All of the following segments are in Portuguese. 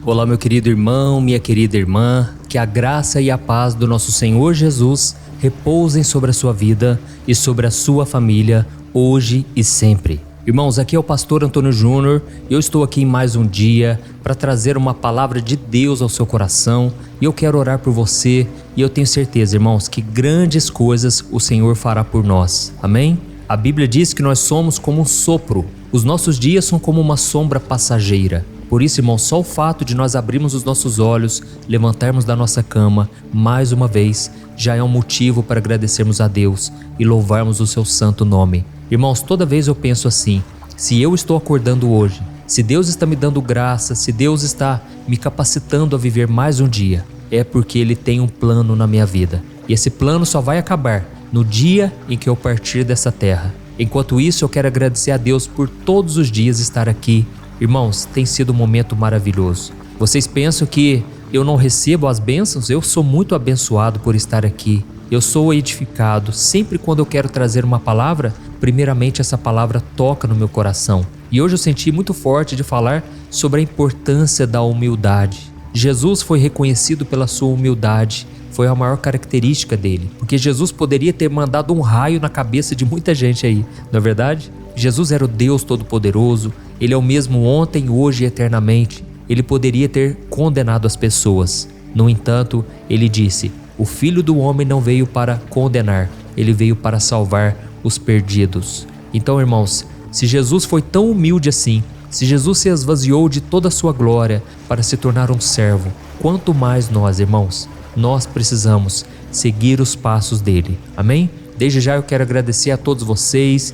Olá, meu querido irmão, minha querida irmã, que a graça e a paz do nosso Senhor Jesus repousem sobre a sua vida e sobre a sua família, hoje e sempre. Irmãos, aqui é o pastor Antônio Júnior e eu estou aqui em mais um dia para trazer uma palavra de Deus ao seu coração e eu quero orar por você e eu tenho certeza, irmãos, que grandes coisas o Senhor fará por nós. Amém? A Bíblia diz que nós somos como um sopro, os nossos dias são como uma sombra passageira. Por isso, irmão, só o fato de nós abrirmos os nossos olhos, levantarmos da nossa cama, mais uma vez, já é um motivo para agradecermos a Deus e louvarmos o seu santo nome. Irmãos, toda vez eu penso assim, se eu estou acordando hoje, se Deus está me dando graça, se Deus está me capacitando a viver mais um dia, é porque Ele tem um plano na minha vida. E esse plano só vai acabar no dia em que eu partir dessa terra. Enquanto isso, eu quero agradecer a Deus por todos os dias estar aqui. Irmãos, tem sido um momento maravilhoso. Vocês pensam que eu não recebo as bênçãos? Eu sou muito abençoado por estar aqui. Eu sou edificado. Sempre quando eu quero trazer uma palavra, primeiramente essa palavra toca no meu coração. E hoje eu senti muito forte de falar sobre a importância da humildade. Jesus foi reconhecido pela sua humildade. Foi a maior característica dele. Porque Jesus poderia ter mandado um raio na cabeça de muita gente aí, não é verdade? Jesus era o Deus Todo-Poderoso. Ele é o mesmo ontem, hoje e eternamente. Ele poderia ter condenado as pessoas. No entanto, ele disse: o Filho do Homem não veio para condenar, ele veio para salvar os perdidos. Então, irmãos, se Jesus foi tão humilde assim, se Jesus se esvaziou de toda a sua glória para se tornar um servo, quanto mais nós, irmãos, nós precisamos seguir os passos dele. Amém? Desde já eu quero agradecer a todos vocês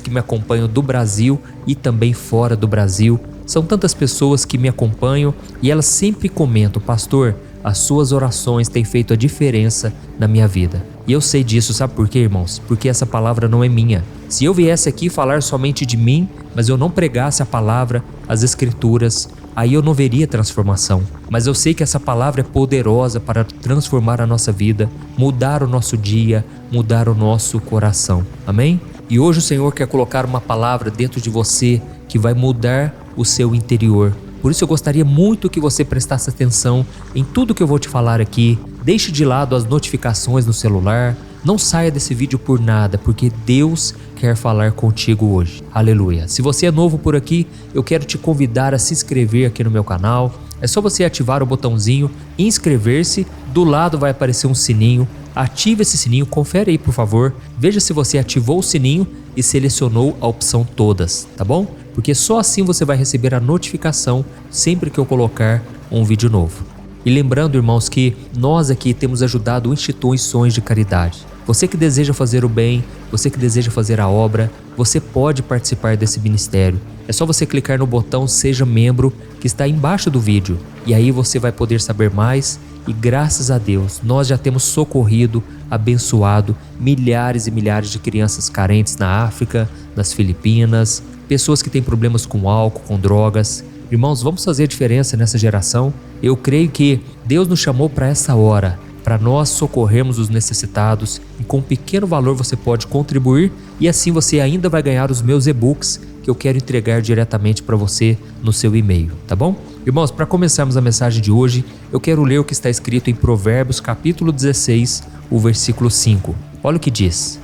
que me acompanham do Brasil e também fora do Brasil. São tantas pessoas que me acompanham e elas sempre comentam: pastor, as suas orações têm feito a diferença na minha vida. E eu sei disso, sabe por quê, irmãos? Porque essa palavra não é minha. Se eu viesse aqui falar somente de mim, mas eu não pregasse a palavra, as escrituras, aí eu não veria transformação. Mas eu sei que essa palavra é poderosa para transformar a nossa vida, mudar o nosso dia, mudar o nosso coração. Amém? E hoje o Senhor quer colocar uma palavra dentro de você que vai mudar o seu interior. Por isso eu gostaria muito que você prestasse atenção em tudo que eu vou te falar aqui. Deixe de lado as notificações no celular. Não saia desse vídeo por nada, porque Deus quer falar contigo hoje. Aleluia. Se você é novo por aqui, eu quero te convidar a se inscrever aqui no meu canal. É só você ativar o botãozinho inscrever-se. Do lado vai aparecer um sininho. Ative esse sininho, confere aí por favor. Veja se você ativou o sininho e selecionou a opção todas, tá bom? Porque só assim você vai receber a notificação sempre que eu colocar um vídeo novo. E lembrando, irmãos, que nós aqui temos ajudado instituições de caridade. Você que deseja fazer o bem, você que deseja fazer a obra, você pode participar desse ministério. É só você clicar no botão Seja Membro que está embaixo do vídeo. E aí você vai poder saber mais. E graças a Deus, nós já temos socorrido, abençoado milhares e milhares de crianças carentes na África, nas Filipinas, pessoas que têm problemas com álcool, com drogas. Irmãos, vamos fazer a diferença nessa geração. Eu creio que Deus nos chamou para essa hora, para nós socorrermos os necessitados, e com um pequeno valor você pode contribuir e assim você ainda vai ganhar os meus e-books que eu quero entregar diretamente para você no seu e-mail, tá bom? Irmãos, para começarmos a mensagem de hoje, eu quero ler o que está escrito em Provérbios capítulo 16, o versículo 5. Olha o que diz: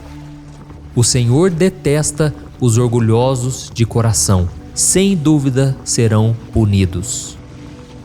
o Senhor detesta os orgulhosos de coração, sem dúvida serão punidos.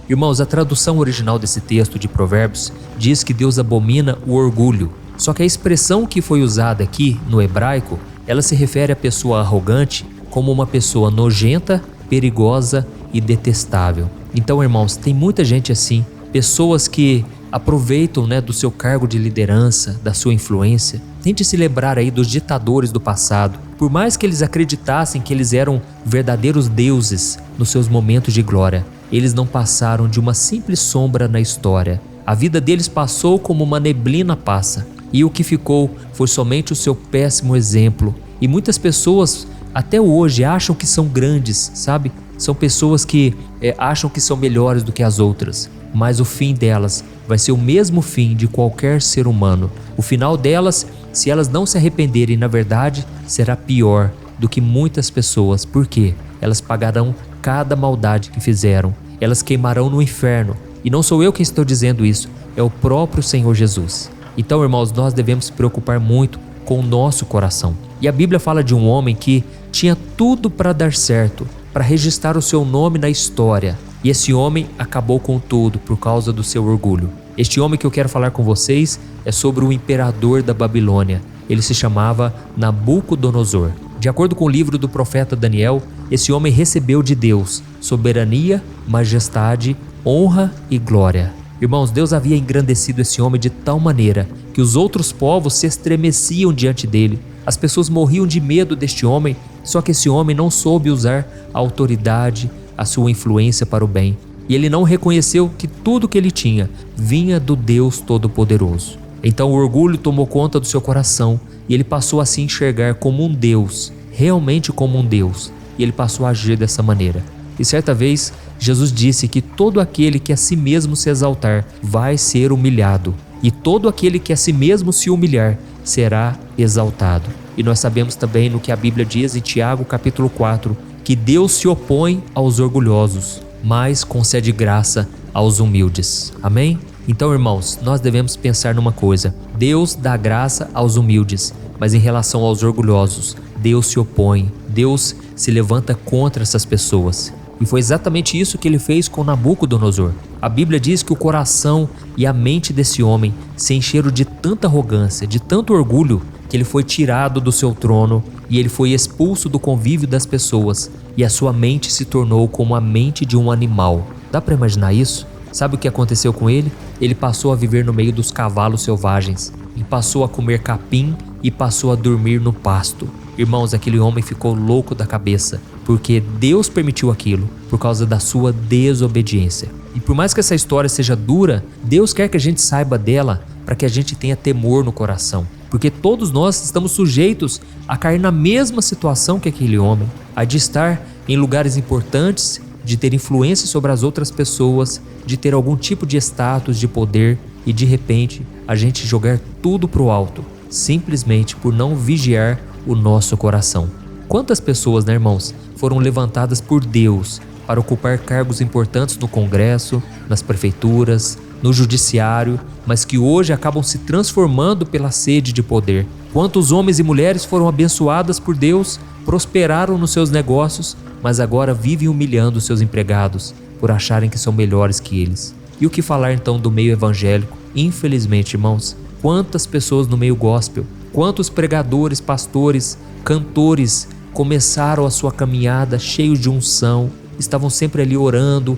Irmãos, a tradução original desse texto de Provérbios diz que Deus abomina o orgulho. Só que a expressão que foi usada aqui no hebraico, ela se refere à pessoa arrogante como uma pessoa nojenta, perigosa e detestável. Então, irmãos, tem muita gente assim, pessoas que aproveitam, do seu cargo de liderança, da sua influência. Tente se lembrar aí dos ditadores do passado. Por mais que eles acreditassem que eles eram verdadeiros deuses nos seus momentos de glória, eles não passaram de uma simples sombra na história. A vida deles passou como uma neblina passa, e o que ficou foi somente o seu péssimo exemplo. E muitas pessoas até hoje acham que são grandes, sabe? São pessoas que acham que são melhores do que as outras, mas o fim delas vai ser o mesmo fim de qualquer ser humano. O final delas, se elas não se arrependerem, na verdade, será pior do que muitas pessoas. Por quê? Elas pagarão cada maldade que fizeram. elas queimarão no inferno. E não sou eu quem estou dizendo isso, é o próprio Senhor Jesus. Então, irmãos, nós devemos se preocupar muito com o nosso coração. E a Bíblia fala de um homem que tinha tudo para dar certo, para registrar o seu nome na história. E esse homem acabou com tudo por causa do seu orgulho. Este homem que eu quero falar com vocês é sobre o imperador da Babilônia. Ele se chamava Nabucodonosor. De acordo com o livro do profeta Daniel, esse homem recebeu de Deus soberania, majestade, honra e glória. Irmãos, Deus havia engrandecido esse homem de tal maneira que os outros povos se estremeciam diante dele. As pessoas morriam de medo deste homem, só que esse homem não soube usar a autoridade, a sua influência para o bem. E ele não reconheceu que tudo que ele tinha vinha do Deus Todo-Poderoso. Então o orgulho tomou conta do seu coração e ele passou a se enxergar como um Deus, realmente como um Deus. E ele passou a agir dessa maneira. E certa vez, Jesus disse que todo aquele que a si mesmo se exaltar vai ser humilhado. E todo aquele que a si mesmo se humilhar será exaltado. E nós sabemos também no que a Bíblia diz em Tiago capítulo 4, que Deus se opõe aos orgulhosos, mas concede graça aos humildes. Amém? Então, irmãos, nós devemos pensar numa coisa: Deus dá graça aos humildes, mas em relação aos orgulhosos, Deus se opõe, Deus se levanta contra essas pessoas. E foi exatamente isso que ele fez com Nabucodonosor. A Bíblia diz que o coração e a mente desse homem se encheram de tanta arrogância, de tanto orgulho, que ele foi tirado do seu trono e ele foi expulso do convívio das pessoas, e a sua mente se tornou como a mente de um animal. Dá para imaginar isso? Sabe o que aconteceu com ele? Ele passou a viver no meio dos cavalos selvagens, e passou a comer capim e passou a dormir no pasto. Irmãos, aquele homem ficou louco da cabeça, porque Deus permitiu aquilo por causa da sua desobediência. E por mais que essa história seja dura, Deus quer que a gente saiba dela para que a gente tenha temor no coração. Porque todos nós estamos sujeitos a cair na mesma situação que aquele homem, a de estar em lugares importantes, de ter influência sobre as outras pessoas, de ter algum tipo de status, de poder, e de repente a gente jogar tudo pro alto, simplesmente por não vigiar o nosso coração. Quantas pessoas, né, irmãos, foram levantadas por Deus para ocupar cargos importantes no Congresso, nas prefeituras, no judiciário, mas que hoje acabam se transformando pela sede de poder. Quantos homens e mulheres foram abençoadas por Deus, prosperaram nos seus negócios, mas agora vivem humilhando seus empregados por acharem que são melhores que eles. E o que falar então do meio evangélico? Infelizmente, irmãos, quantas pessoas no meio gospel, quantos pregadores, pastores, cantores começaram a sua caminhada cheios de unção, estavam sempre ali orando,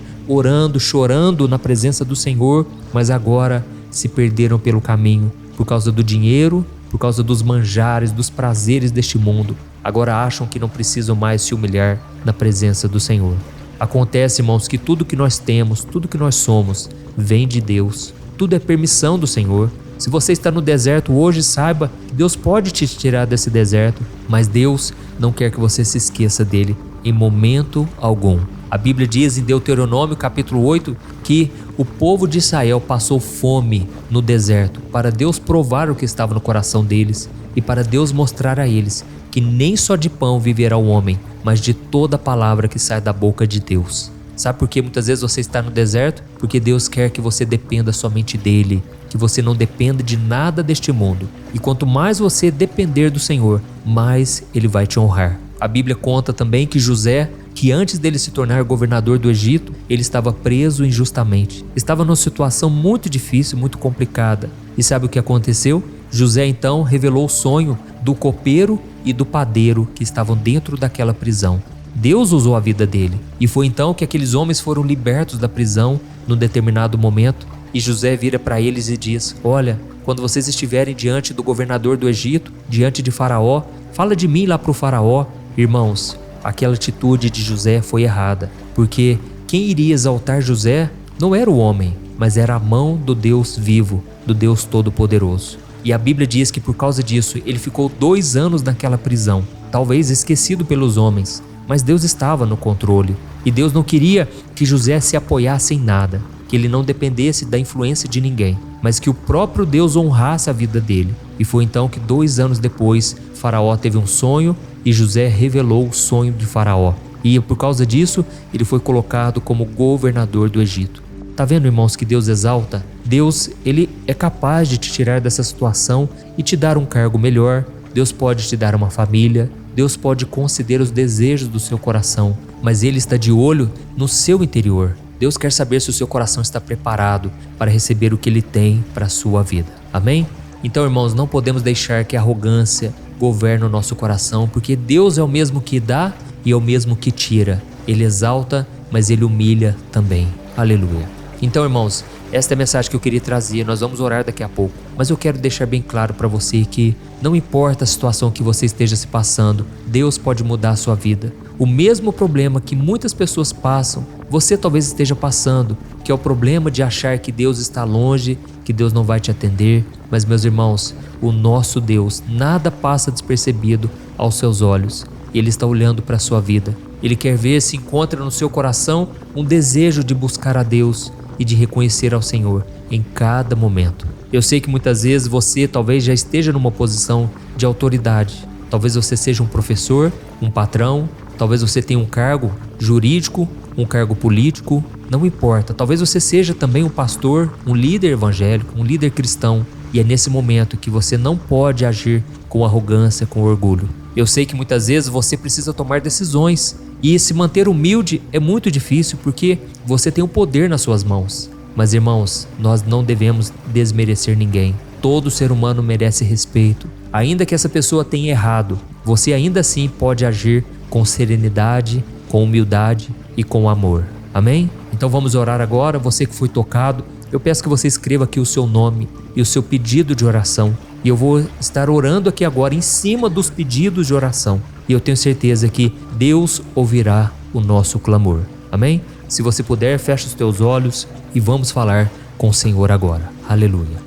chorando na presença do Senhor, mas agora se perderam pelo caminho por causa do dinheiro, por causa dos manjares, dos prazeres deste mundo. Agora acham que não precisam mais se humilhar na presença do Senhor. Acontece, irmãos, que tudo que nós temos, tudo que nós somos, vem de Deus. Tudo é permissão do Senhor. Se você está no deserto hoje, saiba que Deus pode te tirar desse deserto, mas Deus não quer que você se esqueça dele em momento algum. A Bíblia diz em Deuteronômio capítulo 8 que o povo de Israel passou fome no deserto para Deus provar o que estava no coração deles e para Deus mostrar a eles que nem só de pão viverá o homem, mas de toda palavra que sai da boca de Deus. Sabe por que muitas vezes você está no deserto? Porque Deus quer que você dependa somente dele, que você não dependa de nada deste mundo. E quanto mais você depender do Senhor, mais ele vai te honrar. A Bíblia conta também que José, que antes dele se tornar governador do Egito, ele estava preso injustamente. Estava numa situação muito difícil, muito complicada. E sabe o que aconteceu? José então revelou o sonho do copeiro e do padeiro que estavam dentro daquela prisão. Deus usou a vida dele. E foi então que aqueles homens foram libertos da prisão num determinado momento. E José vira para eles e diz: olha, quando vocês estiverem diante do governador do Egito, diante de Faraó, fala de mim lá para o Faraó. Irmãos, aquela atitude de José foi errada, porque quem iria exaltar José não era o homem, mas era a mão do Deus vivo, do Deus Todo-Poderoso. E a Bíblia diz que por causa disso ele ficou 2 anos naquela prisão, talvez esquecido pelos homens, mas Deus estava no controle. E Deus não queria que José se apoiasse em nada, que ele não dependesse da influência de ninguém, mas que o próprio Deus honrasse a vida dele. E foi então que 2 anos depois, Faraó teve um sonho e José revelou o sonho de Faraó. E por causa disso, ele foi colocado como governador do Egito. Tá vendo, irmãos, que Deus exalta? Deus, ele é capaz de te tirar dessa situação e te dar um cargo melhor. Deus pode te dar uma família. Deus pode conceder os desejos do seu coração, mas Ele está de olho no seu interior. Deus quer saber se o seu coração está preparado para receber o que Ele tem para a sua vida. Amém? Então, irmãos, não podemos deixar que a arrogância governe o nosso coração, porque Deus é o mesmo que dá e é o mesmo que tira. Ele exalta, mas Ele humilha também. Aleluia. Então, irmãos, esta é a mensagem que eu queria trazer. Nós vamos orar daqui a pouco, mas eu quero deixar bem claro para você que não importa a situação que você esteja se passando, Deus pode mudar a sua vida. O mesmo problema que muitas pessoas passam, você talvez esteja passando, que é o problema de achar que Deus está longe, que Deus não vai te atender. Mas, meus irmãos, o nosso Deus, nada passa despercebido aos seus olhos. Ele está olhando para a sua vida. Ele quer ver se encontra no seu coração um desejo de buscar a Deus e de reconhecer ao Senhor em cada momento. Eu sei que muitas vezes você talvez já esteja numa posição de autoridade. Talvez você seja um professor, um patrão, talvez você tenha um cargo jurídico, um cargo político, não importa. Talvez você seja também um pastor, um líder evangélico, um líder cristão. E é nesse momento que você não pode agir com arrogância, com orgulho. Eu sei que muitas vezes você precisa tomar decisões e se manter humilde é muito difícil porque você tem o poder nas suas mãos. Mas, irmãos, nós não devemos desmerecer ninguém. Todo ser humano merece respeito. Ainda que essa pessoa tenha errado, você ainda assim pode agir com serenidade, com humildade e com amor. Amém? Então vamos orar agora. Você que foi tocado, eu peço que você escreva aqui o seu nome e o seu pedido de oração. E eu vou estar orando aqui agora em cima dos pedidos de oração. E eu tenho certeza que Deus ouvirá o nosso clamor. Amém? Se você puder, feche os teus olhos e vamos falar com o Senhor agora. Aleluia.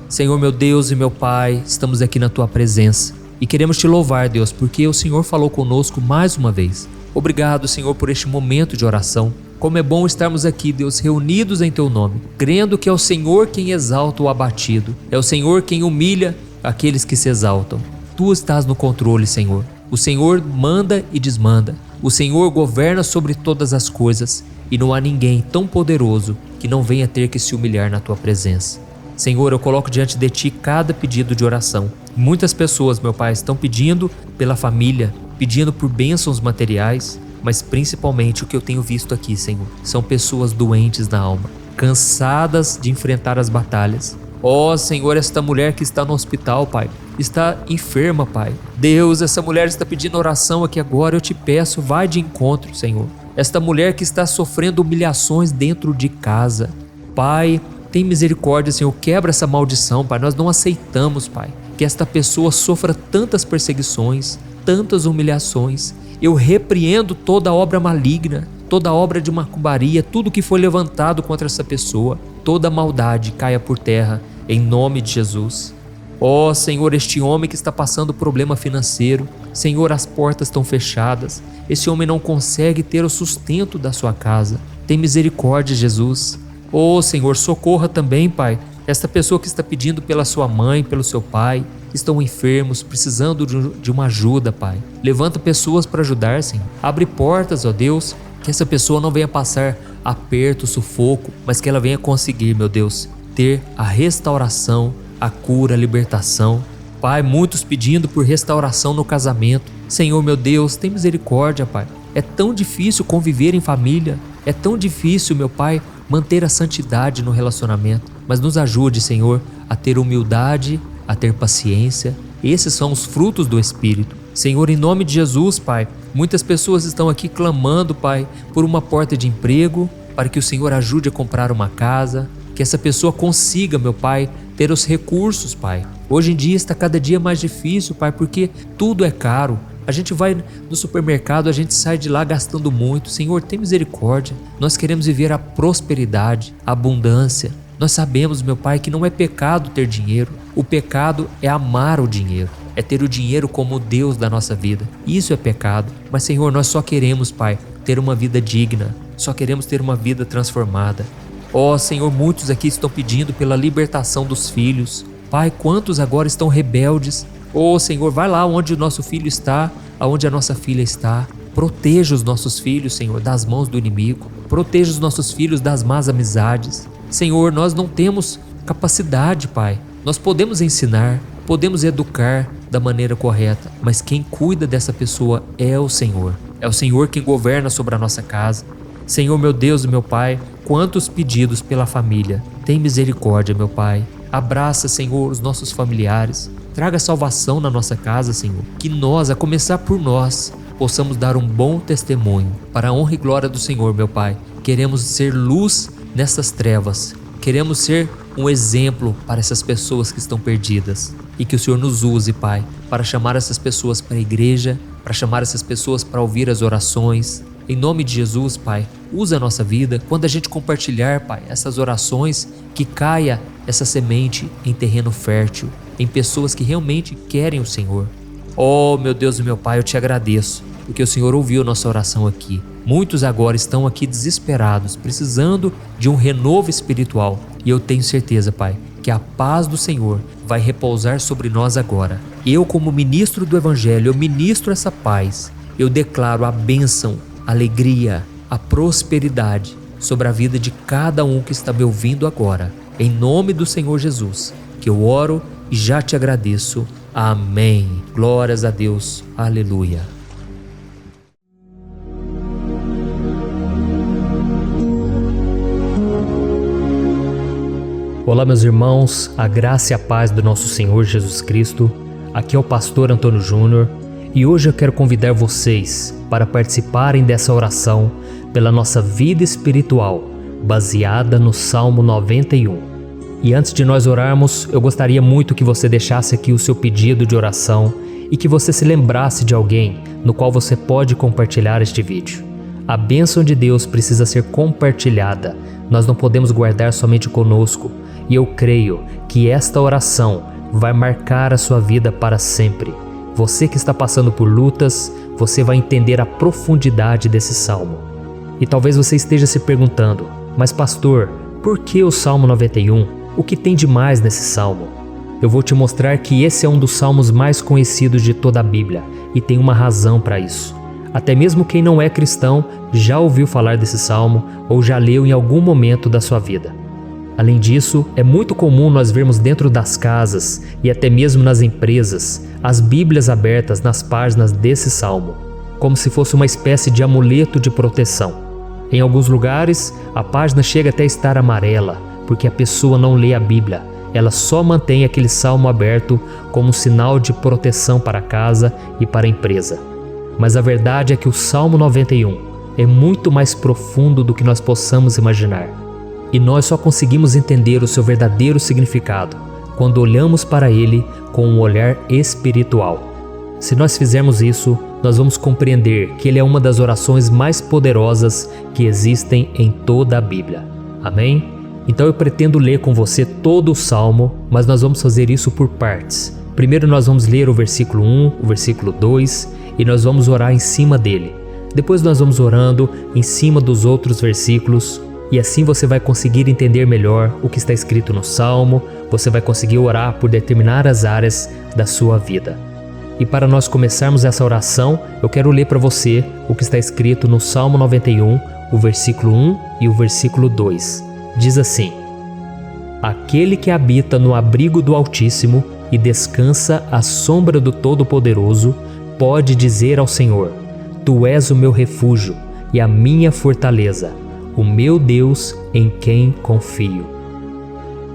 Senhor, meu Deus e meu Pai, estamos aqui na Tua presença e queremos Te louvar, Deus, porque o Senhor falou conosco mais uma vez. Obrigado, Senhor, por este momento de oração. Como é bom estarmos aqui, Deus, reunidos em Teu nome, crendo que é o Senhor quem exalta o abatido, é o Senhor quem humilha aqueles que se exaltam. Tu estás no controle, Senhor. O Senhor manda e desmanda. O Senhor governa sobre todas as coisas e não há ninguém tão poderoso que não venha ter que se humilhar na Tua presença. Senhor, eu coloco diante de Ti cada pedido de oração. Muitas pessoas, meu Pai, estão pedindo pela família, pedindo por bênçãos materiais, mas principalmente o que eu tenho visto aqui, Senhor, são pessoas doentes na alma, cansadas de enfrentar as batalhas. Ó Senhor, esta mulher que está no hospital, Pai, está enferma, Pai. Deus, essa mulher está pedindo oração aqui agora, eu te peço, vai de encontro, Senhor. Esta mulher que está sofrendo humilhações dentro de casa. Pai, tem misericórdia, Senhor, quebra essa maldição, Pai. Nós não aceitamos, Pai, que esta pessoa sofra tantas perseguições, tantas humilhações. Eu repreendo toda obra maligna, toda obra de macumbaria, tudo que foi levantado contra essa pessoa, toda maldade caia por terra, em nome de Jesus. Ó Senhor, este homem que está passando problema financeiro, Senhor, as portas estão fechadas, esse homem não consegue ter o sustento da sua casa. Tem misericórdia, Jesus. Ó Senhor, socorra também, Pai, esta pessoa que está pedindo pela sua mãe, pelo seu pai, que estão enfermos, precisando de uma ajuda, Pai. Levanta pessoas para ajudar, Senhor. Abre portas, ó Deus, que essa pessoa não venha passar aperto, sufoco, mas que ela venha conseguir, meu Deus, ter a restauração, a cura, a libertação. Pai, muitos pedindo por restauração no casamento. Senhor, meu Deus, tem misericórdia, Pai. É tão difícil conviver em família. É tão difícil, meu Pai, manter a santidade no relacionamento. Mas nos ajude, Senhor, a ter humildade, a ter paciência. Esses são os frutos do Espírito. Senhor, em nome de Jesus, Pai, muitas pessoas estão aqui clamando, Pai, por uma porta de emprego, para que o Senhor ajude a comprar uma casa, que essa pessoa consiga, meu Pai, ter os recursos, Pai. Hoje em dia está cada dia mais difícil, Pai, porque tudo é caro. A gente vai no supermercado, a gente sai de lá gastando muito. Senhor, tem misericórdia. Nós queremos viver a prosperidade, a abundância. Nós sabemos, meu Pai, que não é pecado ter dinheiro. O pecado é amar o dinheiro, é ter o dinheiro como o Deus da nossa vida. Isso é pecado. Mas, Senhor, nós só queremos, Pai, ter uma vida digna. Só queremos ter uma vida transformada. Ó Senhor, muitos aqui estão pedindo pela libertação dos filhos. Pai, quantos agora estão rebeldes? Ó Senhor, vai lá onde o nosso filho está, aonde a nossa filha está. Proteja os nossos filhos, Senhor, das mãos do inimigo. Proteja os nossos filhos das más amizades. Senhor, nós não temos capacidade, Pai. Nós podemos ensinar, podemos educar da maneira correta, mas quem cuida dessa pessoa é o Senhor. É o Senhor quem governa sobre a nossa casa. Senhor, meu Deus e meu Pai, quantos pedidos pela família. Tem misericórdia, meu Pai. Abraça, Senhor, os nossos familiares. Traga salvação na nossa casa, Senhor. Que nós, a começar por nós, possamos dar um bom testemunho para a honra e glória do Senhor, meu Pai. Queremos ser luz nessas trevas. Queremos ser um exemplo para essas pessoas que estão perdidas. E que o Senhor nos use, Pai, para chamar essas pessoas para a igreja, para chamar essas pessoas para ouvir as orações. Em nome de Jesus, Pai, usa a nossa vida. Quando a gente compartilhar, Pai, essas orações, que caia essa semente em terreno fértil, em pessoas que realmente querem o Senhor. Oh, meu Deus e meu Pai, eu te agradeço, porque o Senhor ouviu nossa oração aqui. Muitos agora estão aqui desesperados, precisando de um renovo espiritual. E eu tenho certeza, Pai, que a paz do Senhor vai repousar sobre nós agora. Eu, como ministro do Evangelho, eu ministro essa paz. Eu declaro a bênção, a alegria, a prosperidade sobre a vida de cada um que está me ouvindo agora. Em nome do Senhor Jesus, que eu oro e já te agradeço. Amém. Glórias a Deus. Aleluia. Olá, meus irmãos, a graça e a paz do nosso Senhor Jesus Cristo. Aqui é o pastor Antônio Júnior e hoje eu quero convidar vocês para participarem dessa oração pela nossa vida espiritual, baseada no Salmo 91. E antes de nós orarmos, eu gostaria muito que você deixasse aqui o seu pedido de oração e que você se lembrasse de alguém no qual você pode compartilhar este vídeo. A bênção de Deus precisa ser compartilhada, nós não podemos guardar somente conosco. E eu creio que esta oração vai marcar a sua vida para sempre. Você que está passando por lutas, você vai entender a profundidade desse salmo. E talvez você esteja se perguntando, mas pastor, por que o Salmo 91? O que tem de mais nesse salmo? Eu vou te mostrar que esse é um dos salmos mais conhecidos de toda a Bíblia e tem uma razão para isso. Até mesmo quem não é cristão já ouviu falar desse salmo ou já leu em algum momento da sua vida. Além disso, é muito comum nós vermos dentro das casas e até mesmo nas empresas as Bíblias abertas nas páginas desse salmo, como se fosse uma espécie de amuleto de proteção. Em alguns lugares, a página chega até a estar amarela, porque a pessoa não lê a Bíblia, ela só mantém aquele salmo aberto como um sinal de proteção para a casa e para a empresa. Mas a verdade é que o Salmo 91 é muito mais profundo do que nós possamos imaginar. E nós só conseguimos entender o seu verdadeiro significado quando olhamos para ele com um olhar espiritual. Se nós fizermos isso, nós vamos compreender que ele é uma das orações mais poderosas que existem em toda a Bíblia. Amém? Então eu pretendo ler com você todo o Salmo, mas nós vamos fazer isso por partes. Primeiro nós vamos ler o versículo 1, o versículo 2 e nós vamos orar em cima dele. Depois nós vamos orando em cima dos outros versículos. E assim você vai conseguir entender melhor o que está escrito no Salmo, você vai conseguir orar por determinadas áreas da sua vida. E para nós começarmos essa oração, eu quero ler para você o que está escrito no Salmo 91, o versículo 1 e o versículo 2. Diz assim: Aquele que habita no abrigo do Altíssimo e descansa à sombra do Todo-Poderoso, pode dizer ao Senhor: Tu és o meu refúgio e a minha fortaleza, o meu Deus em quem confio.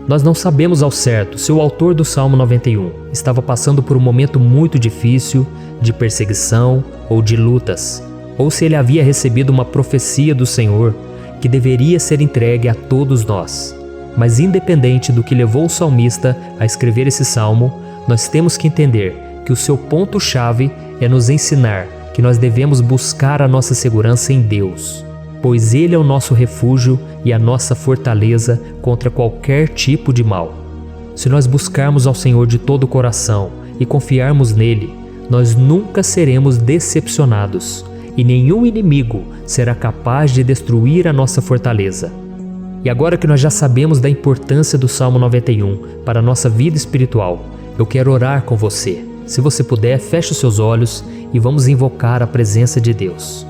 Nós não sabemos ao certo se o autor do Salmo 91 estava passando por um momento muito difícil, de perseguição ou de lutas, ou se ele havia recebido uma profecia do Senhor que deveria ser entregue a todos nós. Mas independente do que levou o salmista a escrever esse salmo, nós temos que entender que o seu ponto-chave é nos ensinar que nós devemos buscar a nossa segurança em Deus, pois Ele é o nosso refúgio e a nossa fortaleza contra qualquer tipo de mal. Se nós buscarmos ao Senhor de todo o coração e confiarmos nele, nós nunca seremos decepcionados e nenhum inimigo será capaz de destruir a nossa fortaleza. E agora que nós já sabemos da importância do Salmo 91 para a nossa vida espiritual, eu quero orar com você. Se você puder, feche os seus olhos e vamos invocar a presença de Deus.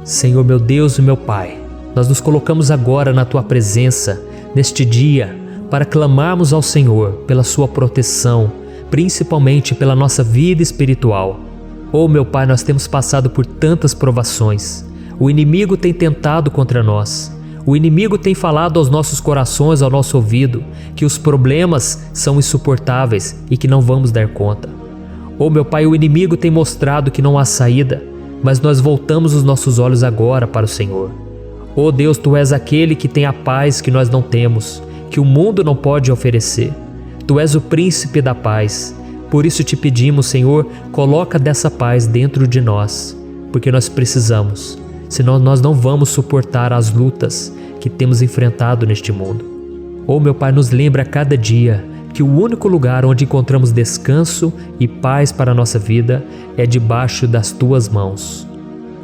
Senhor meu Deus e meu Pai, nós nos colocamos agora na Tua presença, neste dia, para clamarmos ao Senhor pela Sua proteção, principalmente pela nossa vida espiritual. Oh meu Pai, nós temos passado por tantas provações. O inimigo tem tentado contra nós. O inimigo tem falado aos nossos corações, ao nosso ouvido, que os problemas são insuportáveis e que não vamos dar conta. Oh meu Pai, o inimigo tem mostrado que não há saída, mas nós voltamos os nossos olhos agora para o Senhor. Oh Deus, Tu és aquele que tem a paz que nós não temos, que o mundo não pode oferecer. Tu és o príncipe da paz. Por isso te pedimos, Senhor, coloca dessa paz dentro de nós, porque nós precisamos, senão nós não vamos suportar as lutas que temos enfrentado neste mundo. Oh meu Pai, nos lembra a cada dia que o único lugar onde encontramos descanso e paz para a nossa vida é debaixo das Tuas mãos.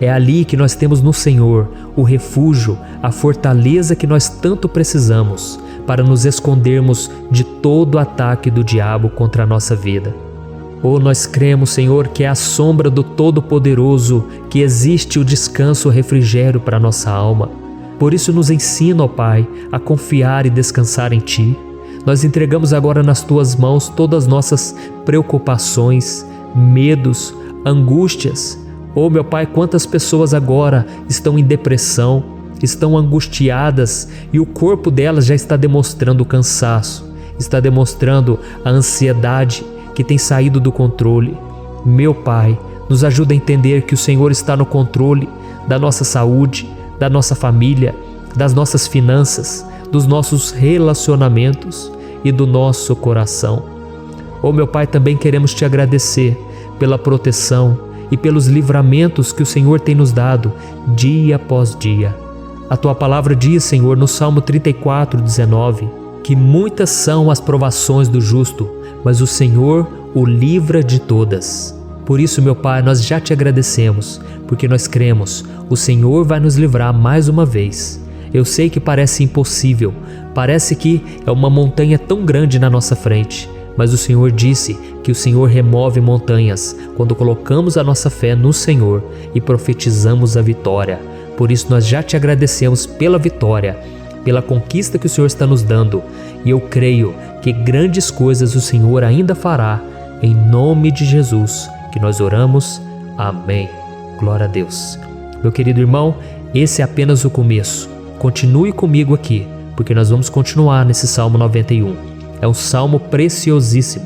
É ali que nós temos no Senhor o refúgio, a fortaleza que nós tanto precisamos para nos escondermos de todo ataque do diabo contra a nossa vida. Oh, nós cremos, Senhor, que é à sombra do Todo-Poderoso que existe o descanso, o refrigério para a nossa alma. Por isso nos ensina, ó Pai, a confiar e descansar em Ti. Nós entregamos agora nas Tuas mãos todas as nossas preocupações, medos, angústias. Oh meu Pai, quantas pessoas agora estão em depressão, estão angustiadas e o corpo delas já está demonstrando o cansaço, está demonstrando a ansiedade que tem saído do controle. Meu Pai, nos ajuda a entender que o Senhor está no controle da nossa saúde, da nossa família, das nossas finanças, dos nossos relacionamentos e do nosso coração. Oh meu Pai, também queremos Te agradecer pela proteção e pelos livramentos que o Senhor tem nos dado dia após dia. A Tua palavra diz, Senhor, no Salmo 34:19, que muitas são as provações do justo, mas o Senhor o livra de todas. Por isso, meu Pai, nós já Te agradecemos, porque nós cremos, o Senhor vai nos livrar mais uma vez. Eu sei que parece impossível, parece que é uma montanha tão grande na nossa frente, mas o Senhor disse que o Senhor remove montanhas quando colocamos a nossa fé no Senhor e profetizamos a vitória. Por isso nós já Te agradecemos pela vitória, pela conquista que o Senhor está nos dando, e eu creio que grandes coisas o Senhor ainda fará, em nome de Jesus, que nós oramos. Amém. Glória a Deus. Meu querido irmão, esse é apenas o começo. Continue comigo aqui, porque nós vamos continuar nesse Salmo 91. É um salmo preciosíssimo,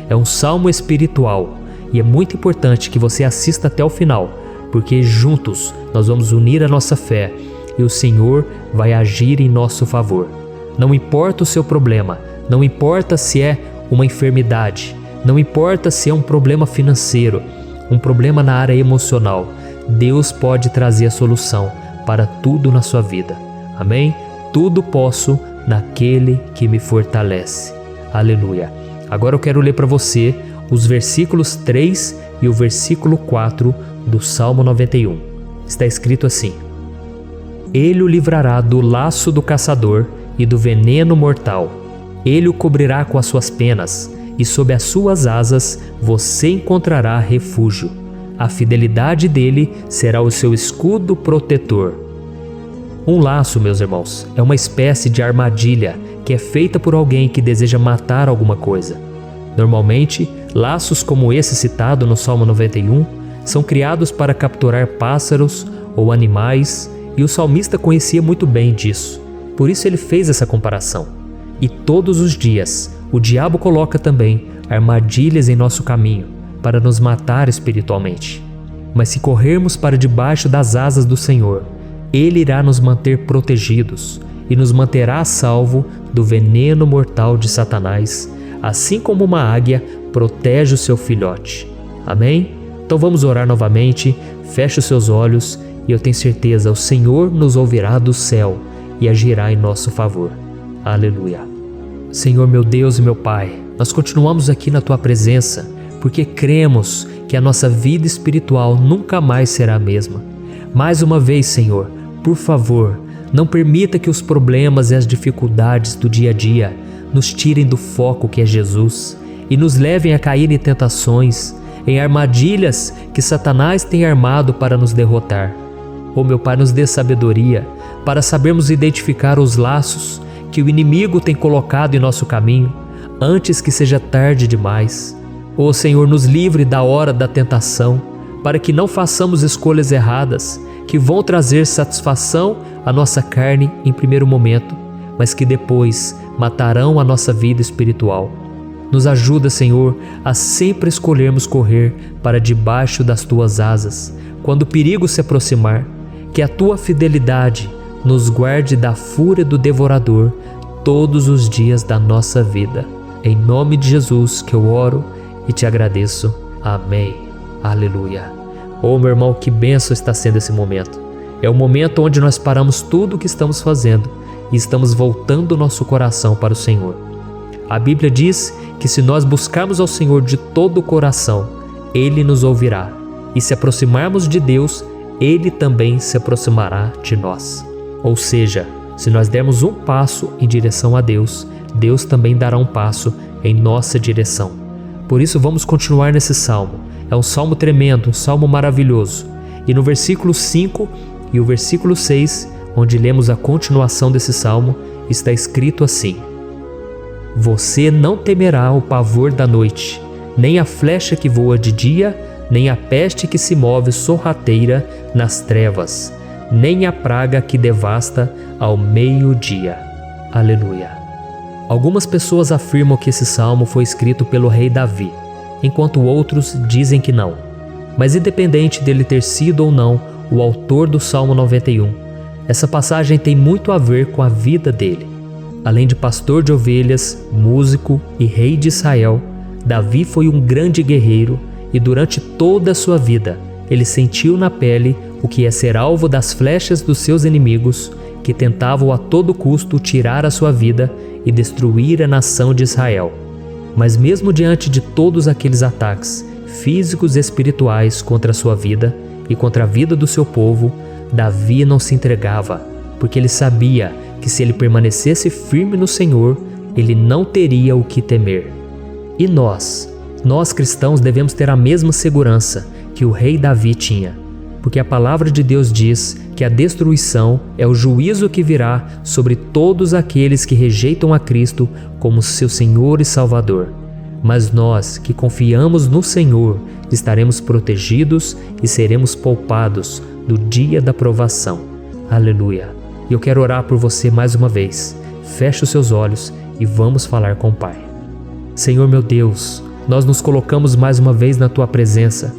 é um salmo espiritual, e é muito importante que você assista até o final, porque juntos nós vamos unir a nossa fé e o Senhor vai agir em nosso favor. Não importa o seu problema, não importa se é uma enfermidade, não importa se é um problema financeiro, um problema na área emocional, Deus pode trazer a solução para tudo na sua vida. Amém? Tudo posso naquele que me fortalece. Aleluia. Agora eu quero ler para você os versículos 3 e o versículo 4 do Salmo 91. Está escrito assim: Ele o livrará do laço do caçador e do veneno mortal. Ele o cobrirá com as suas penas, e sob as suas asas você encontrará refúgio. A fidelidade dele será o seu escudo protetor. Um laço, meus irmãos, é uma espécie de armadilha que é feita por alguém que deseja matar alguma coisa. Normalmente, laços como esse citado no Salmo 91 são criados para capturar pássaros ou animais, e o salmista conhecia muito bem disso. Por isso ele fez essa comparação. E todos os dias, o diabo coloca também armadilhas em nosso caminho para nos matar espiritualmente. Mas se corrermos para debaixo das asas do Senhor, Ele irá nos manter protegidos e nos manterá a salvo do veneno mortal de Satanás, assim como uma águia protege o seu filhote. Amém? Então vamos orar novamente, feche os seus olhos e eu tenho certeza, o Senhor nos ouvirá do céu e agirá em nosso favor. Aleluia. Senhor meu Deus e meu Pai, nós continuamos aqui na Tua presença, porque cremos que a nossa vida espiritual nunca mais será a mesma. Mais uma vez, Senhor, por favor, não permita que os problemas e as dificuldades do dia a dia nos tirem do foco que é Jesus e nos levem a cair em tentações, em armadilhas que Satanás tem armado para nos derrotar. Ó meu Pai, nos dê sabedoria para sabermos identificar os laços que o inimigo tem colocado em nosso caminho antes que seja tarde demais. Ó Senhor, nos livre da hora da tentação, para que não façamos escolhas erradas que vão trazer satisfação à nossa carne em primeiro momento, mas que depois matarão a nossa vida espiritual. Nos ajuda, Senhor, a sempre escolhermos correr para debaixo das Tuas asas, quando o perigo se aproximar. Que a Tua fidelidade nos guarde da fúria do devorador todos os dias da nossa vida. Em nome de Jesus que eu oro e te agradeço. Amém. Aleluia. Oh, meu irmão, que bênção está sendo esse momento. É o momento onde nós paramos tudo o que estamos fazendo e estamos voltando o nosso coração para o Senhor. A Bíblia diz que se nós buscarmos ao Senhor de todo o coração, Ele nos ouvirá. E se aproximarmos de Deus, Ele também se aproximará de nós. Ou seja, se nós dermos um passo em direção a Deus, Deus também dará um passo em nossa direção. Por isso vamos continuar nesse salmo. É um salmo tremendo, um salmo maravilhoso. E no versículo 5 e o versículo 6, onde lemos a continuação desse salmo, está escrito assim: Você não temerá o pavor da noite, nem a flecha que voa de dia, nem a peste que se move sorrateira nas trevas, nem a praga que devasta ao meio-dia. Aleluia. Algumas pessoas afirmam que esse salmo foi escrito pelo rei Davi, enquanto outros dizem que não. Mas independente dele ter sido ou não o autor do Salmo 91, essa passagem tem muito a ver com a vida dele. Além de pastor de ovelhas, músico e rei de Israel, Davi foi um grande guerreiro e durante toda a sua vida ele sentiu na pele o que é ser alvo das flechas dos seus inimigos que tentavam a todo custo tirar a sua vida e destruir a nação de Israel. Mas mesmo diante de todos aqueles ataques físicos e espirituais contra a sua vida e contra a vida do seu povo, Davi não se entregava, porque ele sabia que se ele permanecesse firme no Senhor, ele não teria o que temer. E nós cristãos devemos ter a mesma segurança que o rei Davi tinha, porque a palavra de Deus diz que a destruição é o juízo que virá sobre todos aqueles que rejeitam a Cristo como seu Senhor e Salvador. Mas nós que confiamos no Senhor estaremos protegidos e seremos poupados do dia da provação. Aleluia. E eu quero orar por você mais uma vez. Feche os seus olhos e vamos falar com o Pai. Senhor meu Deus, nós nos colocamos mais uma vez na Tua presença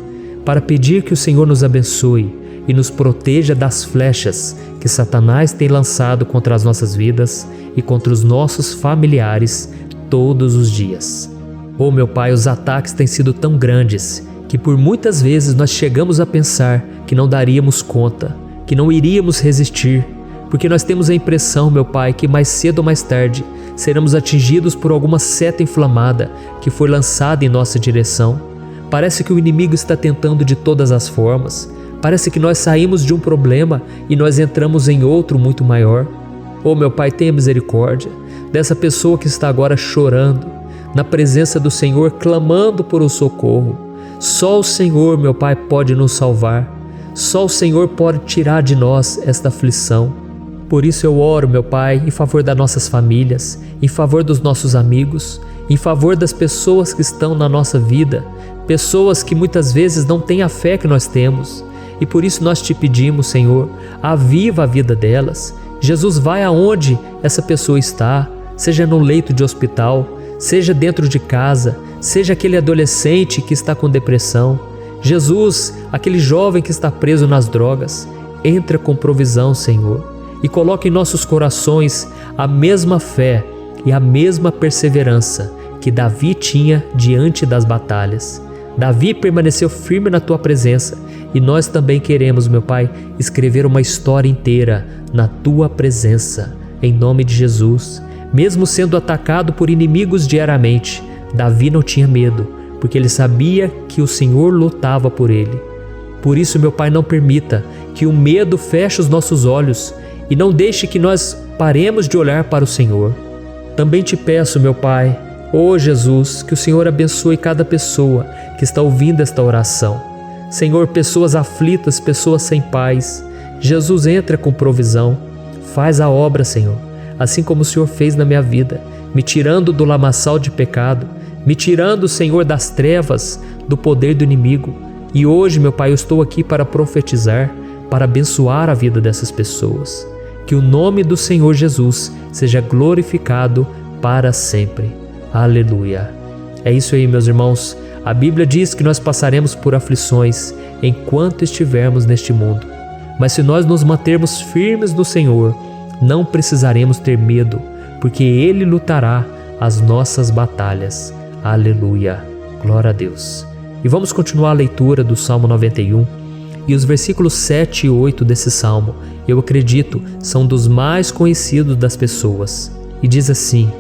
para pedir que o Senhor nos abençoe e nos proteja das flechas que Satanás tem lançado contra as nossas vidas e contra os nossos familiares todos os dias. Oh meu Pai, os ataques têm sido tão grandes que por muitas vezes nós chegamos a pensar que não daríamos conta, que não iríamos resistir, porque nós temos a impressão, meu Pai, que mais cedo ou mais tarde seremos atingidos por alguma seta inflamada que foi lançada em nossa direção. Parece que o inimigo está tentando de todas as formas. Parece que nós saímos de um problema e nós entramos em outro muito maior. Oh meu Pai, tenha misericórdia dessa pessoa que está agora chorando, na presença do Senhor, clamando por um socorro. Só o Senhor, meu Pai, pode nos salvar. Só o Senhor pode tirar de nós esta aflição. Por isso eu oro, meu Pai, em favor das nossas famílias, em favor dos nossos amigos, em favor das pessoas que estão na nossa vida, pessoas que muitas vezes não têm a fé que nós temos. E por isso nós te pedimos, Senhor, aviva a vida delas. Jesus, vai aonde essa pessoa está, seja no leito de hospital, seja dentro de casa, seja aquele adolescente que está com depressão. Jesus, aquele jovem que está preso nas drogas, entra com provisão, Senhor, e coloca em nossos corações a mesma fé e a mesma perseverança que Davi tinha diante das batalhas. Davi permaneceu firme na Tua presença e nós também queremos, meu Pai, escrever uma história inteira na Tua presença, em nome de Jesus. Mesmo sendo atacado por inimigos diariamente, Davi não tinha medo, porque ele sabia que o Senhor lutava por ele. Por isso, meu Pai, não permita que o medo feche os nossos olhos e não deixe que nós paremos de olhar para o Senhor. Também te peço, meu Pai, Oh Jesus, que o Senhor abençoe cada pessoa que está ouvindo esta oração. Senhor, pessoas aflitas, pessoas sem paz. Jesus, entra com provisão. Faz a obra, Senhor, assim como o Senhor fez na minha vida, me tirando do lamaçal de pecado, me tirando, Senhor, das trevas, do poder do inimigo. E hoje, meu Pai, eu estou aqui para profetizar, para abençoar a vida dessas pessoas. Que o nome do Senhor Jesus seja glorificado para sempre. Aleluia. É isso aí, meus irmãos. A Bíblia diz que nós passaremos por aflições enquanto estivermos neste mundo. Mas se nós nos mantermos firmes no Senhor, não precisaremos ter medo, porque Ele lutará as nossas batalhas. Aleluia. Glória a Deus. E vamos continuar a leitura do Salmo 91. E os versículos 7 e 8 desse salmo, eu acredito, são dos mais conhecidos das pessoas. E diz assim: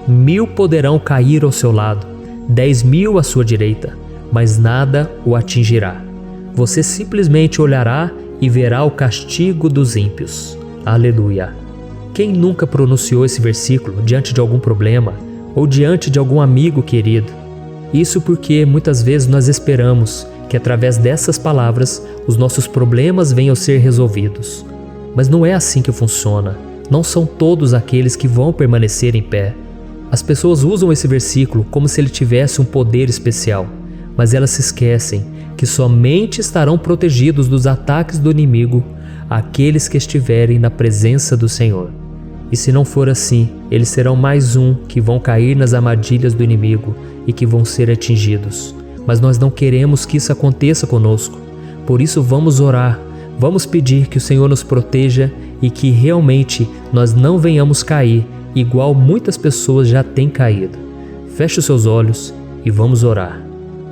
1000 poderão cair ao seu lado, 10.000 à sua direita, mas nada o atingirá. Você simplesmente olhará e verá o castigo dos ímpios. Aleluia. Quem nunca pronunciou esse versículo diante de algum problema ou diante de algum amigo querido? Isso porque muitas vezes nós esperamos que através dessas palavras os nossos problemas venham a ser resolvidos. Mas não é assim que funciona. Não são todos aqueles que vão permanecer em pé. As pessoas usam esse versículo como se ele tivesse um poder especial, mas elas se esquecem que somente estarão protegidos dos ataques do inimigo aqueles que estiverem na presença do Senhor. E se não for assim, eles serão mais um que vão cair nas armadilhas do inimigo e que vão ser atingidos. Mas nós não queremos que isso aconteça conosco. Por isso vamos orar, vamos pedir que o Senhor nos proteja e que realmente nós não venhamos cair igual muitas pessoas já têm caído. Feche os seus olhos e vamos orar.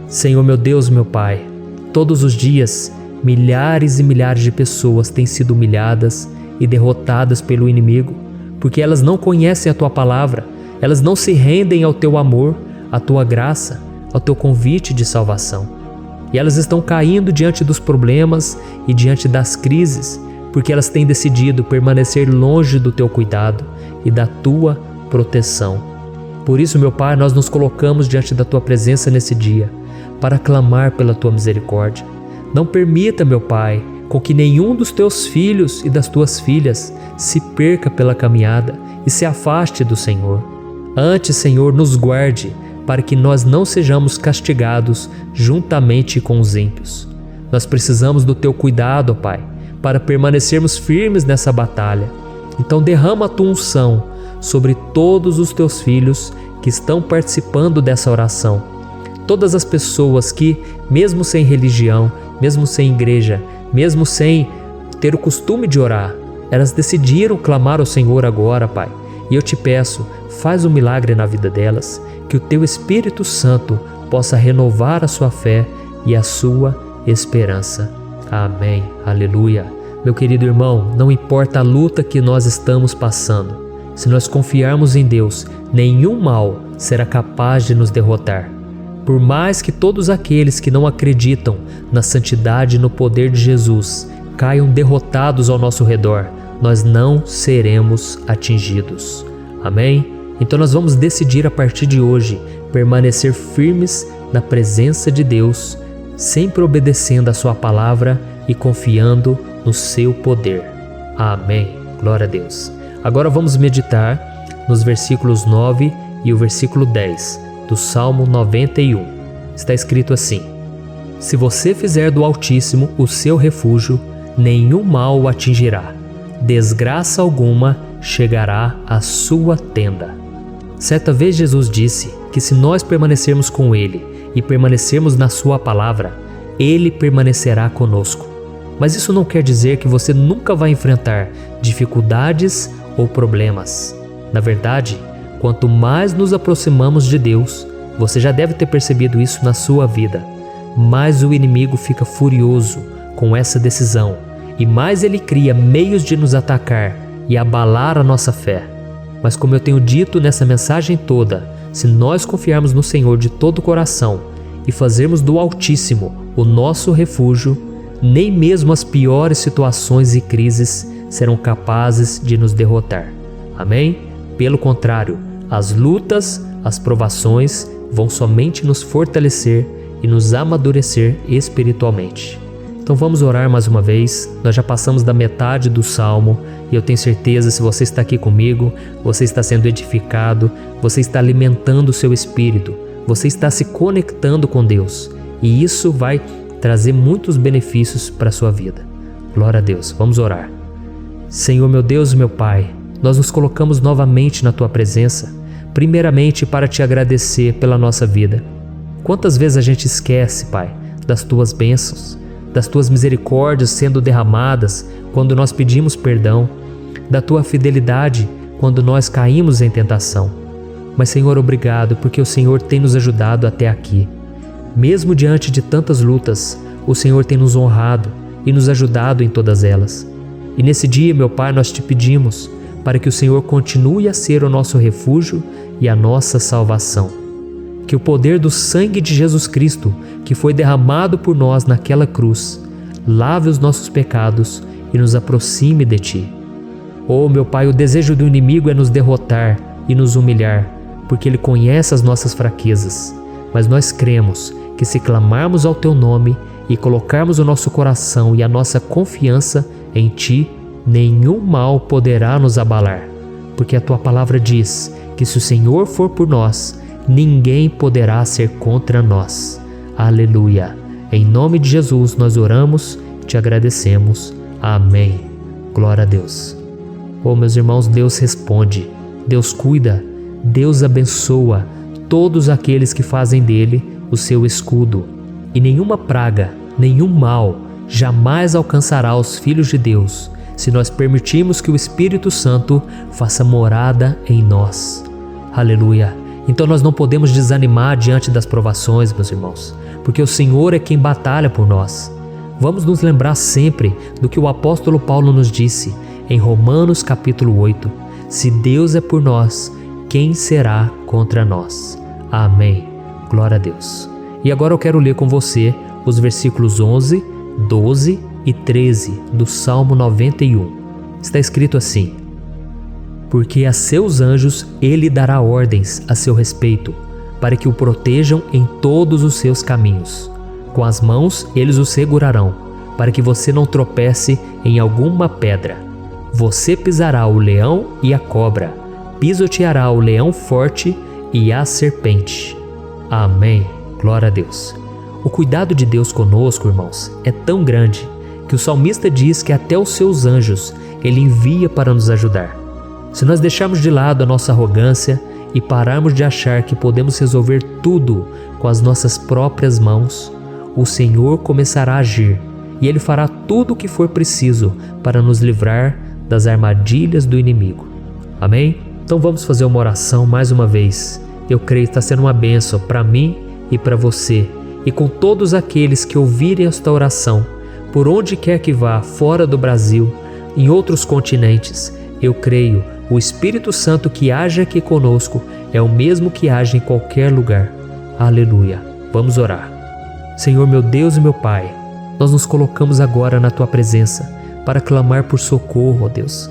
Senhor, meu Deus, meu Pai, todos os dias milhares e milhares de pessoas têm sido humilhadas e derrotadas pelo inimigo, porque elas não conhecem a Tua palavra, elas não se rendem ao Teu amor, à Tua graça, ao Teu convite de salvação. E elas estão caindo diante dos problemas e diante das crises, porque elas têm decidido permanecer longe do Teu cuidado e da Tua proteção. Por isso, meu Pai, nós nos colocamos diante da Tua presença nesse dia, para clamar pela Tua misericórdia. Não permita, meu Pai, com que nenhum dos Teus filhos e das Tuas filhas se perca pela caminhada e se afaste do Senhor. Antes, Senhor, nos guarde, para que nós não sejamos castigados juntamente com os ímpios. Nós precisamos do Teu cuidado, ó Pai, para permanecermos firmes nessa batalha. Então derrama a Tua unção sobre todos os Teus filhos que estão participando dessa oração. Todas as pessoas que, mesmo sem religião, mesmo sem igreja, mesmo sem ter o costume de orar, elas decidiram clamar ao Senhor agora, Pai. E eu te peço, faz um milagre na vida delas, que o Teu Espírito Santo possa renovar a sua fé e a sua esperança. Amém. Aleluia. Meu querido irmão, não importa a luta que nós estamos passando, se nós confiarmos em Deus, nenhum mal será capaz de nos derrotar. Por mais que todos aqueles que não acreditam na santidade e no poder de Jesus caiam derrotados ao nosso redor, nós não seremos atingidos. Amém? Então nós vamos decidir a partir de hoje permanecer firmes na presença de Deus, sempre obedecendo a Sua palavra e confiando no Seu poder. Amém. Glória a Deus. Agora vamos meditar nos versículos 9 e o versículo 10 do Salmo 91. Está escrito assim: Se você fizer do Altíssimo o seu refúgio, nenhum mal o atingirá, desgraça alguma chegará à sua tenda. Certa vez Jesus disse que se nós permanecermos com Ele e permanecermos na Sua palavra, Ele permanecerá conosco. Mas isso não quer dizer que você nunca vai enfrentar dificuldades ou problemas. Na verdade, quanto mais nos aproximamos de Deus, você já deve ter percebido isso na sua vida, mais o inimigo fica furioso com essa decisão e mais ele cria meios de nos atacar e abalar a nossa fé. Mas como eu tenho dito nessa mensagem toda, se nós confiarmos no Senhor de todo o coração e fazermos do Altíssimo o nosso refúgio, nem mesmo as piores situações e crises serão capazes de nos derrotar. Amém? Pelo contrário, as lutas, as provações vão somente nos fortalecer e nos amadurecer espiritualmente. Então vamos orar mais uma vez. Nós já passamos da metade do Salmo e eu tenho certeza, se você está aqui comigo, você está sendo edificado, você está alimentando o seu espírito, você está se conectando com Deus e isso vai trazer muitos benefícios para a sua vida. Glória a Deus. Vamos orar. Senhor, meu Deus e meu Pai, nós nos colocamos novamente na Tua presença, primeiramente para Te agradecer pela nossa vida. Quantas vezes a gente esquece, Pai, das Tuas bênçãos, das Tuas misericórdias sendo derramadas quando nós pedimos perdão, da Tua fidelidade quando nós caímos em tentação. Mas, Senhor, obrigado porque o Senhor tem nos ajudado até aqui. Mesmo diante de tantas lutas, o Senhor tem nos honrado e nos ajudado em todas elas. E nesse dia, meu Pai, nós Te pedimos para que o Senhor continue a ser o nosso refúgio e a nossa salvação. Que o poder do sangue de Jesus Cristo, que foi derramado por nós naquela cruz, lave os nossos pecados e nos aproxime de Ti. Oh, meu Pai, o desejo do inimigo é nos derrotar e nos humilhar, porque ele conhece as nossas fraquezas. Mas nós cremos que se clamarmos ao Teu nome e colocarmos o nosso coração e a nossa confiança em Ti, nenhum mal poderá nos abalar, porque a Tua palavra diz que se o Senhor for por nós, ninguém poderá ser contra nós. Aleluia! Em nome de Jesus nós oramos, Te agradecemos. Amém. Glória a Deus. Oh, meus irmãos, Deus responde, Deus cuida, Deus abençoa todos aqueles que fazem dele o seu escudo. E nenhuma praga, nenhum mal jamais alcançará os filhos de Deus, se nós permitirmos que o Espírito Santo faça morada em nós. Aleluia! Então nós não podemos desanimar diante das provações, meus irmãos, porque o Senhor é quem batalha por nós. Vamos nos lembrar sempre do que o apóstolo Paulo nos disse em Romanos capítulo 8. Se Deus é por nós, quem será contra nós? Amém. Glória a Deus. E agora eu quero ler com você os versículos 11, 12 e 13 do Salmo 91. Está escrito assim: porque a seus anjos ele dará ordens a seu respeito, para que o protejam em todos os seus caminhos. Com as mãos eles o segurarão, para que você não tropece em alguma pedra. Você pisará o leão e a cobra, pisoteará o leão forte e a serpente. Amém. Glória a Deus. O cuidado de Deus conosco, irmãos, é tão grande que o salmista diz que até os seus anjos ele envia para nos ajudar. Se nós deixarmos de lado a nossa arrogância e pararmos de achar que podemos resolver tudo com as nossas próprias mãos, o Senhor começará a agir e Ele fará tudo o que for preciso para nos livrar das armadilhas do inimigo. Amém? Então vamos fazer uma oração mais uma vez. Eu creio que está sendo uma bênção para mim e para você, e com todos aqueles que ouvirem esta oração, por onde quer que vá, fora do Brasil, em outros continentes. Eu creio, o Espírito Santo que age aqui conosco é o mesmo que age em qualquer lugar. Aleluia. Vamos orar. Senhor, meu Deus e meu Pai, nós nos colocamos agora na Tua presença para clamar por socorro, ó Deus.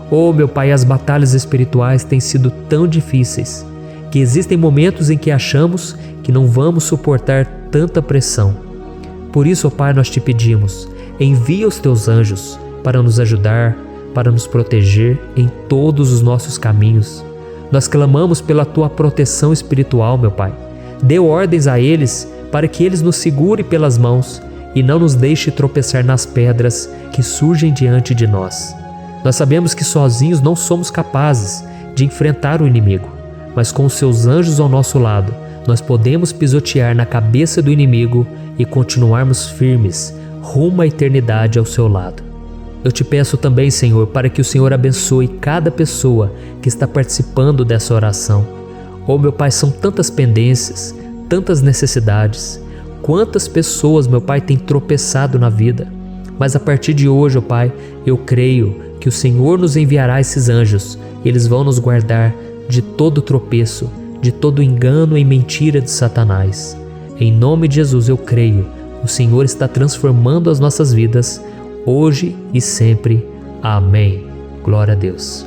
Oh, meu Pai, as batalhas espirituais têm sido tão difíceis que existem momentos em que achamos que não vamos suportar tanta pressão. Por isso, ó Pai, nós Te pedimos, envia os Teus anjos para nos ajudar, para nos proteger em todos os nossos caminhos. Nós clamamos pela Tua proteção espiritual, meu Pai. Dê ordens a eles para que eles nos segurem pelas mãos e não nos deixe tropeçar nas pedras que surgem diante de nós. Nós sabemos que sozinhos não somos capazes de enfrentar o inimigo, mas com os Seus anjos ao nosso lado, nós podemos pisotear na cabeça do inimigo e continuarmos firmes rumo à eternidade ao Seu lado. Eu Te peço também, Senhor, para que o Senhor abençoe cada pessoa que está participando dessa oração. Oh, meu Pai, são tantas pendências, tantas necessidades. Quantas pessoas, meu Pai, têm tropeçado na vida. Mas a partir de hoje, ó Pai, eu creio que o Senhor nos enviará esses anjos e eles vão nos guardar de todo tropeço, de todo engano e mentira de Satanás. Em nome de Jesus eu creio, o Senhor está transformando as nossas vidas, hoje e sempre. Amém. Glória a Deus.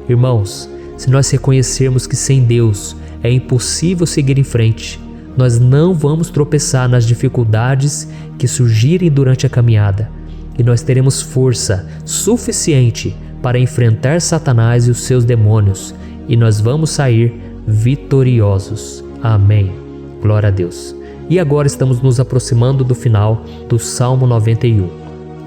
Irmãos, se nós reconhecermos que sem Deus é impossível seguir em frente. Nós não vamos tropeçar nas dificuldades que surgirem durante a caminhada, e nós teremos força suficiente para enfrentar Satanás e os seus demônios, e nós vamos sair vitoriosos. Amém. Glória a Deus. E agora estamos nos aproximando do final do Salmo 91.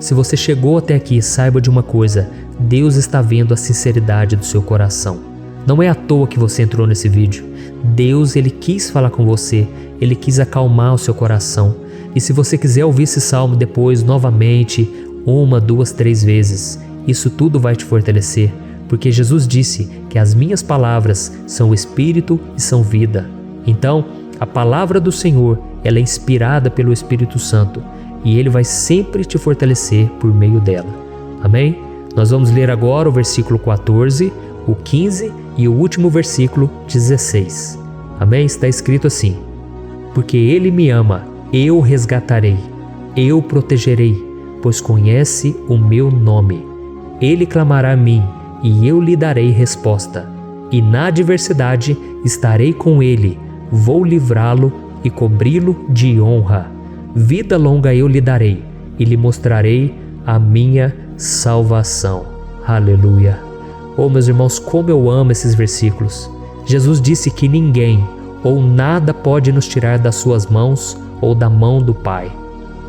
Se você chegou até aqui, saiba de uma coisa: Deus está vendo a sinceridade do seu coração. Não é à toa que você entrou nesse vídeo. Deus, Ele quis falar com você, Ele quis acalmar o seu coração. E se você quiser ouvir esse salmo depois, novamente, 1, 2, 3 vezes, isso tudo vai te fortalecer, porque Jesus disse que as minhas palavras são espírito e são vida. Então, a palavra do Senhor, ela é inspirada pelo Espírito Santo, e Ele vai sempre te fortalecer por meio dela. Amém? Nós vamos ler agora o versículo 14, o 15 e o último versículo 16. Amém? Está escrito assim: porque Ele me ama, eu o resgatarei, eu o protegerei, pois conhece o meu nome. Ele clamará a mim, e eu lhe darei resposta. E na adversidade estarei com ele, vou livrá-lo e cobri-lo de honra. Vida longa eu lhe darei, e lhe mostrarei a minha salvação. Aleluia! Oh, meus irmãos, como eu amo esses versículos. Jesus disse que ninguém ou nada pode nos tirar das suas mãos ou da mão do Pai.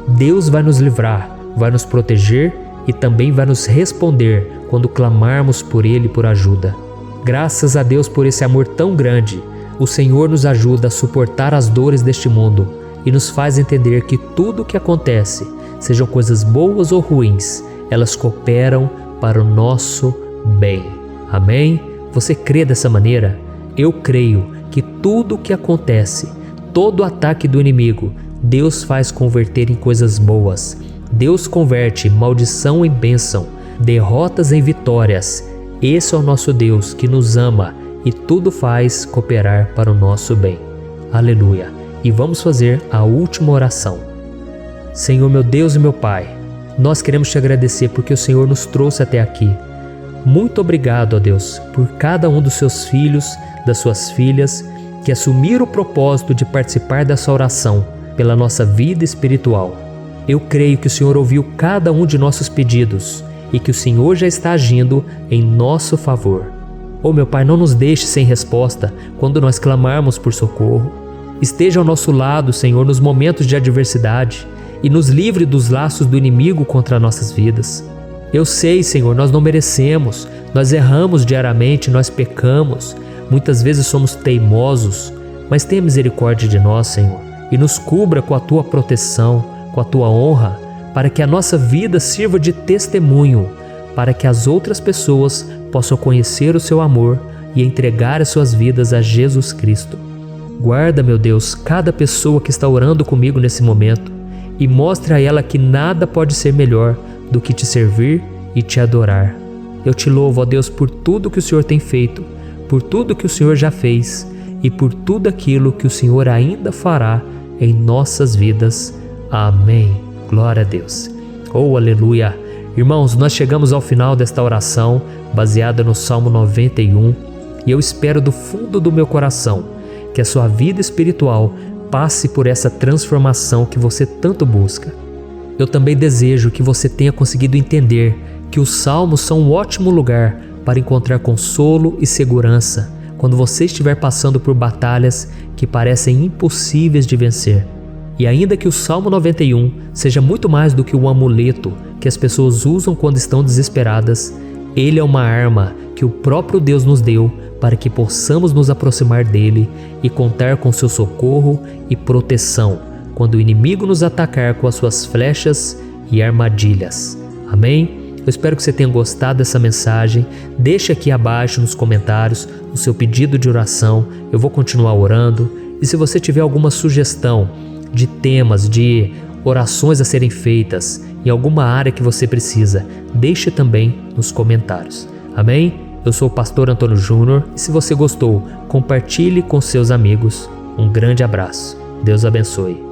Deus vai nos livrar, vai nos proteger e também vai nos responder quando clamarmos por Ele por ajuda. Graças a Deus por esse amor tão grande, o Senhor nos ajuda a suportar as dores deste mundo e nos faz entender que tudo o que acontece, sejam coisas boas ou ruins, elas cooperam para o nosso bem. Amém? Você crê dessa maneira? Eu creio que tudo o que acontece, todo ataque do inimigo, Deus faz converter em coisas boas. Deus converte maldição em bênção, derrotas em vitórias. Esse é o nosso Deus que nos ama e tudo faz cooperar para o nosso bem. Aleluia! E vamos fazer a última oração. Senhor, meu Deus e meu Pai, nós queremos te agradecer porque o Senhor nos trouxe até aqui. Muito obrigado, ó Deus, por cada um dos seus filhos, das suas filhas, que assumiram o propósito de participar dessa oração pela nossa vida espiritual. Eu creio que o Senhor ouviu cada um de nossos pedidos e que o Senhor já está agindo em nosso favor. Oh, meu Pai, não nos deixe sem resposta quando nós clamarmos por socorro. Esteja ao nosso lado, Senhor, nos momentos de adversidade e nos livre dos laços do inimigo contra nossas vidas. Eu sei, Senhor, nós não merecemos, nós erramos diariamente, nós pecamos, muitas vezes somos teimosos, mas tenha misericórdia de nós, Senhor, e nos cubra com a Tua proteção, com a Tua honra, para que a nossa vida sirva de testemunho, para que as outras pessoas possam conhecer o Seu amor e entregar as suas vidas a Jesus Cristo. Guarda, meu Deus, cada pessoa que está orando comigo nesse momento e mostre a ela que nada pode ser melhor do que te servir e te adorar. Eu te louvo, ó Deus, por tudo que o Senhor tem feito, por tudo que o Senhor já fez e por tudo aquilo que o Senhor ainda fará em nossas vidas. Amém. Glória a Deus. Oh, aleluia. Irmãos, nós chegamos ao final desta oração baseada no Salmo 91 e eu espero do fundo do meu coração que a sua vida espiritual passe por essa transformação que você tanto busca. Eu também desejo que você tenha conseguido entender que os salmos são um ótimo lugar para encontrar consolo e segurança quando você estiver passando por batalhas que parecem impossíveis de vencer. E ainda que o Salmo 91 seja muito mais do que um amuleto que as pessoas usam quando estão desesperadas, ele é uma arma que o próprio Deus nos deu para que possamos nos aproximar dele e contar com seu socorro e proteção quando o inimigo nos atacar com as suas flechas e armadilhas. Amém? Eu espero que você tenha gostado dessa mensagem. Deixe aqui abaixo nos comentários o seu pedido de oração. Eu vou continuar orando. E se você tiver alguma sugestão de temas, de orações a serem feitas em alguma área que você precisa, deixe também nos comentários. Amém? Eu sou o pastor Antônio Júnior e se você gostou, compartilhe com seus amigos. Um grande abraço. Deus abençoe.